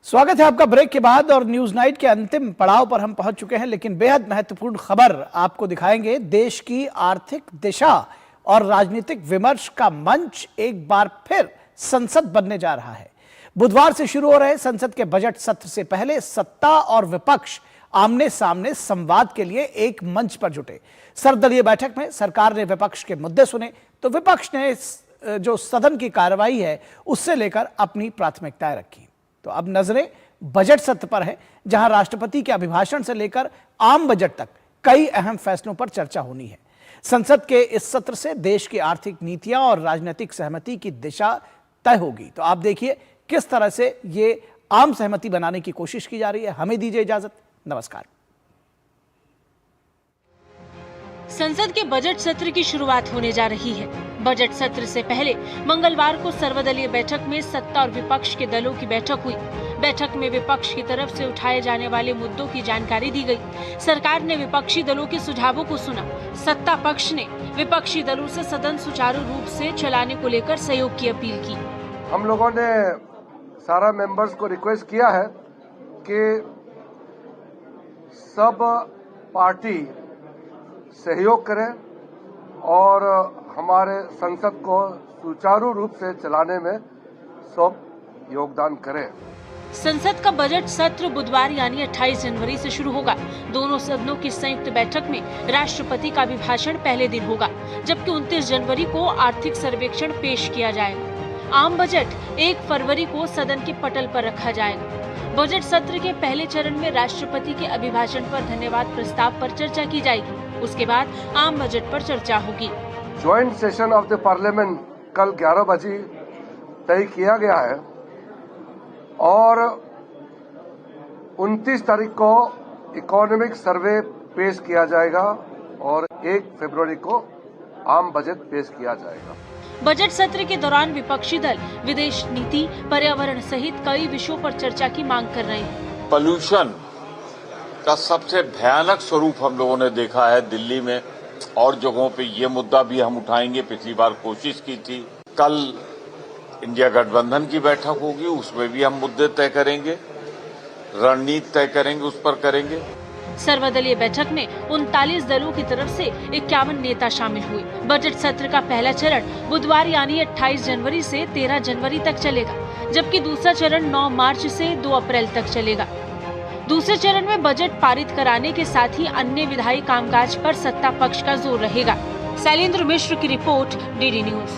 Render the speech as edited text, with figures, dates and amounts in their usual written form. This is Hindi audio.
स्वागत है आपका ब्रेक के बाद। और न्यूज नाइट के अंतिम पड़ाव पर हम पहुंच चुके हैं, लेकिन बेहद महत्वपूर्ण खबर आपको दिखाएंगे। देश की आर्थिक दिशा और राजनीतिक विमर्श का मंच एक बार फिर संसद बनने जा रहा है। बुधवार से शुरू हो रहे संसद के बजट सत्र से पहले सत्ता और विपक्ष आमने सामने संवाद के लिए एक मंच पर जुटे। सर्वदलीय बैठक में सरकार ने विपक्ष के मुद्दे सुने तो विपक्ष ने जो सदन की कार्रवाई है उससे लेकर अपनी प्राथमिकताएं रखी। तो अब नजरें बजट सत्र पर है, जहां राष्ट्रपति के अभिभाषण से लेकर आम बजट तक कई अहम फैसलों पर चर्चा होनी है। संसद के इस सत्र से देश की आर्थिक नीतियां और राजनीतिक सहमति की दिशा तय होगी। तो आप देखिए किस तरह से ये आम सहमति बनाने की कोशिश की जा रही है। हमें दीजिए इजाजत। नमस्कार। संसद के बजट सत्र की शुरुआत होने जा रही है। बजट सत्र से पहले मंगलवार को सर्वदलीय बैठक में सत्ता और विपक्ष के दलों की बैठक हुई। बैठक में विपक्ष की तरफ से उठाए जाने वाले मुद्दों की जानकारी दी गई। सरकार ने विपक्षी दलों के सुझावों को सुना। सत्ता पक्ष ने विपक्षी दलों से सदन सुचारू रूप से चलाने को लेकर सहयोग की अपील की। हम लोगों ने सारा मेंबर्स को रिक्वेस्ट किया है कि सब पार्टी सहयोग करें और हमारे संसद को सुचारू रूप से चलाने में सब योगदान करें। संसद का बजट सत्र बुधवार यानी 28 जनवरी से शुरू होगा। दोनों सदनों की संयुक्त बैठक में राष्ट्रपति का अभिभाषण पहले दिन होगा, जबकि 29 जनवरी को आर्थिक सर्वेक्षण पेश किया जाएगा। आम बजट 1 फरवरी को सदन के पटल पर रखा जाएगा। बजट सत्र के पहले चरण में राष्ट्रपति के अभिभाषण पर धन्यवाद प्रस्ताव पर चर्चा की जाएगी। उसके बाद आम बजट पर चर्चा होगी। Joint session of the parliament कल 11 बजे तय किया गया है और 29 तारीख को इकोनॉमिक सर्वे पेश किया जाएगा और 1 फरवरी को आम बजट पेश किया जाएगा। बजट सत्र के दौरान विपक्षी दल विदेश नीति, पर्यावरण सहित कई विषयों पर चर्चा की मांग कर रहे हैं। पोल्यूशन का सबसे भयानक स्वरूप हम लोगों ने देखा है दिल्ली में और जगहों पे। ये मुद्दा भी हम उठाएंगे। पिछली बार कोशिश की थी। कल इंडिया गठबंधन की बैठक होगी, उसमें भी हम मुद्दे तय करेंगे, रणनीति तय करेंगे, उस पर करेंगे। सर्वदलीय बैठक में 39 दलों की तरफ से 51 नेता शामिल हुए। बजट सत्र का पहला चरण बुधवार यानी 28 जनवरी से 13 जनवरी तक चलेगा, जबकि दूसरा चरण 9 मार्च से 2 अप्रैल तक चलेगा। दूसरे चरण में बजट पारित कराने के साथ ही अन्य विधायी कामकाज पर सत्ता पक्ष का जोर रहेगा। शैलेंद्र मिश्र की रिपोर्ट, डीडी न्यूज।